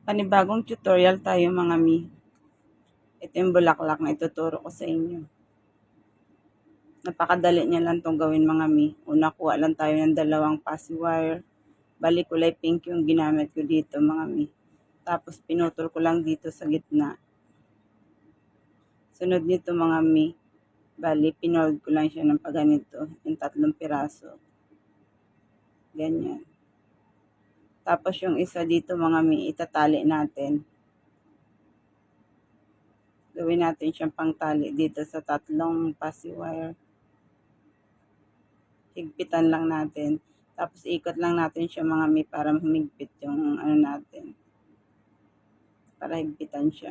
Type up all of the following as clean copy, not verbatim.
Panibagong tutorial tayo mga mi. Ito yung bulaklak na ituturo ko sa inyo. Napakadali niya lang itong gawin mga mi. Una, kuha lang tayo ng 2 passy wire. Bali kulay pink yung ginamit ko dito mga mi. Tapos pinutol ko lang dito sa gitna. Sunod nito mga mi, bali pinold ko lang siya ng paganito. Yung 3 piraso. Ganyan. Tapos yung isa dito mga mi, itatali natin. Gawin natin siyang pangtali dito sa 3 passy wire. Higpitan lang natin. Tapos ikot lang natin siya mga mi para humigpit yung ano natin. Para higpitan siya.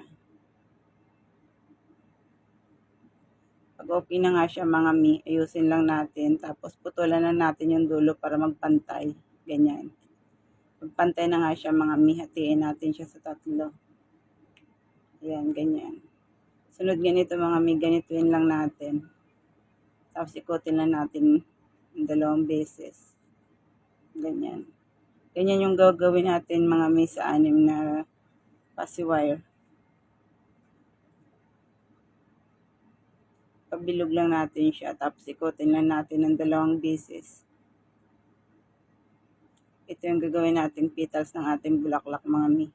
Pag okay na nga siya mga mi, ayusin lang natin. Tapos putulan na natin yung dulo para magpantay. Ganyan. Magpantay na nga siya mga mi, hatiin natin siya sa 3. Ayan, ganyan. Sunod ganito mga mi, ganituin lang natin. Tapos ikotin lang natin 2 beses. Ganyan. Ganyan yung gagawin natin mga mi sa 6 na passy wire. Pabilog lang natin siya, tapos ikotin lang natin ng 2 beses. Ito yung gagawin nating petals ng ating bulaklak mga mi.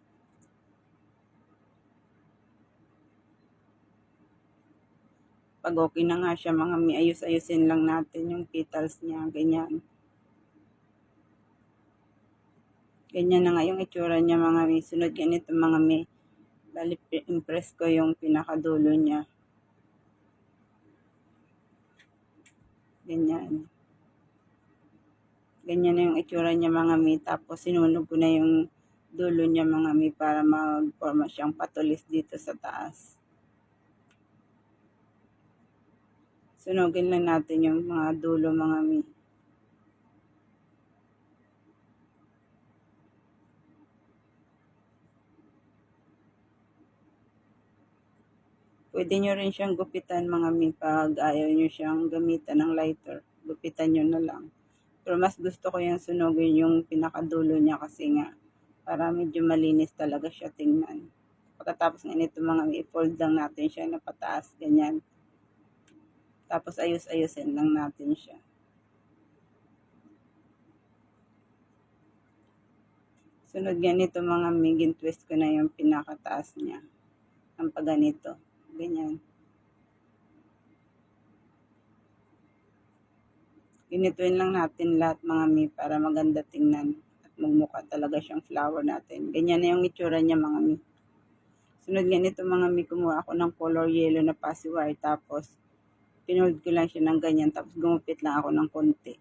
Pag okay na nga siya mga mi, ayus-ayusin lang natin yung petals niya, ganyan. Ganyan na nga yung itsura niya mga mi. Sunod ganito mga mi. Bali, impress ko yung pinakadulo niya. Ganyan. Ganyan na yung itsura niya mga mi. Tapos sinunog ko na yung dulo niya mga mi para mag-forma siyang patulis dito sa taas. Sunugin lang natin yung mga dulo mga mi. Pwede nyo rin siyang gupitan mga mi pag ayaw nyo siyang gamitan ng lighter. Gupitan nyo na lang. Pero mas gusto ko yung sunugin yung pinakadulo niya kasi nga para medyo malinis talaga siya tingnan. Pagkatapos nga nito mga mi, i-fold lang natin siya na pataas, ganyan. Tapos ayus-ayusin lang natin siya. Sunod ganito mga mi, gin-twist ko na yung pinakataas niya. Ang paganito. Ganyan. Ginituin lang natin lahat mga mi para maganda tingnan at magmukha talaga siyang flower natin. Ganyan na yung itsura niya mga mi. Sunod ganito mga mi, kumuha ako ng color yellow na passy wire tapos pinold ko lang siya ng ganyan tapos gumupit lang ako ng konti.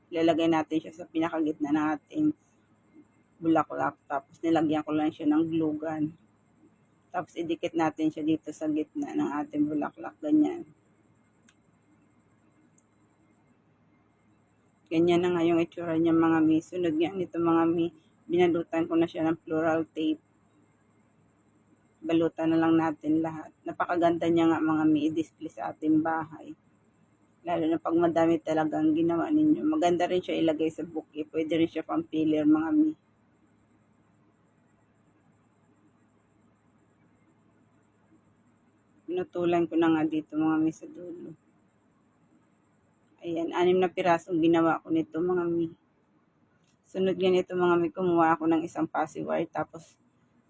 Ilalagay natin siya sa pinakagitna ng ating bulaklak tapos nilagyan ko lang siya ng glue gun. Tapos idikit natin siya dito sa gitna ng ating bulaklak, ganyan. Ganyan na nga yung itsura niya mga mi. Sunod nga nito mga mi, binalutan ko na siya ng floral tape. Balutan na lang natin lahat. Napakaganda niya nga mga mi, i-display sa ating bahay. Lalo na pag madami talagang ginawa ninyo. Maganda rin siya ilagay sa bouquet. Pwede rin siya pang pillar mga mi. Pinutulan ko na nga dito mga mi sa dulo. Ayan, 6 na pirasong ginawa ko nito mga mi. Sunod ganito mga mi, kumuha ako ng isang passy wire tapos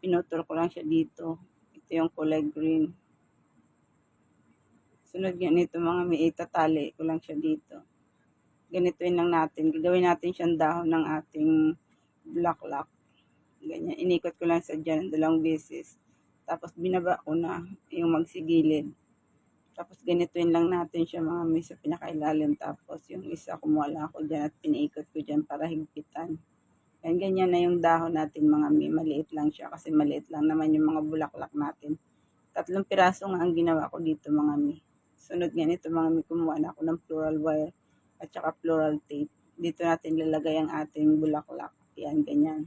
pinutol ko lang siya dito. Ito yung kulay green. Sunod ganito mga mi, itatali ko lang siya dito. Ganituin lang natin. Gagawin natin siyang dahon ng ating bulaklak. Ganyan. Inikot ko lang sa dyan 2 beses. Tapos binaba ko na yung magsigilid. Tapos ganituin lang natin siya mga mi sa pinakailalim. Tapos yung isa kumuha lang ako dyan at pinaikot ko dyan para higpitan. Yan, ganyan na yung dahon natin mga mi. Maliit lang siya kasi maliit lang naman yung mga bulaklak natin. 3 piraso nga ang ginawa ko dito mga mi. Sunod nga nito mga mi, kumuha na ako ng floral wire at saka floral tape. Dito natin lalagay ang ating bulaklak. Yan, ganyan.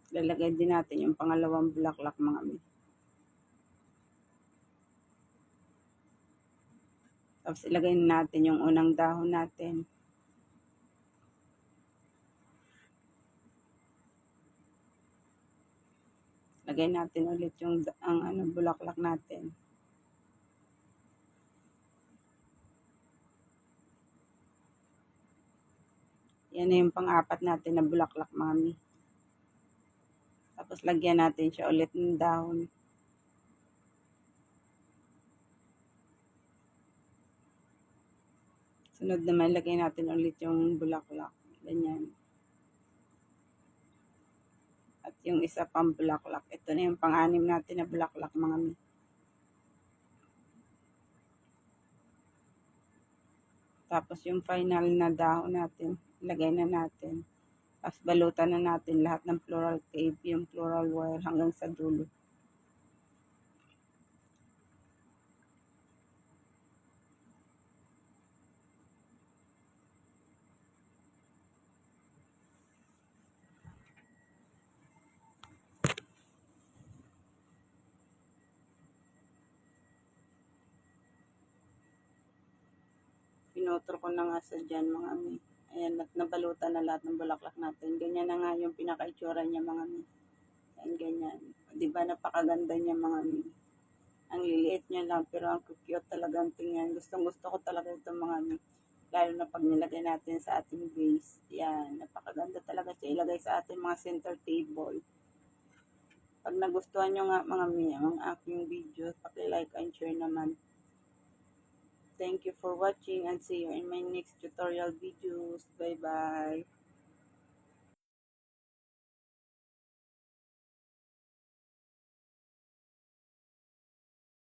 Lalagay din natin yung pangalawang bulaklak mga mi. Tapos ilagay natin yung unang dahon natin. Lagay natin ulit yung bulaklak natin. Yan na yung pang-apat natin na bulaklak, mami. Tapos lagyan natin siya ulit ng dahon. Sunod naman, lagay natin ulit yung bulaklak. Ganyan. At yung isa pang bulaklak. Ito na yung pang-anim natin na bulaklak, mami. Tapos yung final na dahon natin, ilagay na natin. Tapos balutan na natin lahat ng floral tape, yung floral wire hanggang sa dulo. Pinutro ko na nga sa dyan, mga mi. Ayan, at nabalutan na lahat ng bulaklak natin. Ganyan na nga yung pinaka-itsura niya, mga mi. Ayan, ganyan. Diba, napakaganda niya, mga mi. Ang liliit niya lang, pero ang cute talagang tingnan. Gustong gusto ko talaga ito, mga mi. Lalo na pag nilagay natin sa ating vase. Yan, napakaganda talaga siya ilagay sa ating mga center table. Pag nagustuhan nyo nga, mga mi, ang aking video, paki-like and share naman. Thank you for watching and see you in my next tutorial videos. Bye-bye.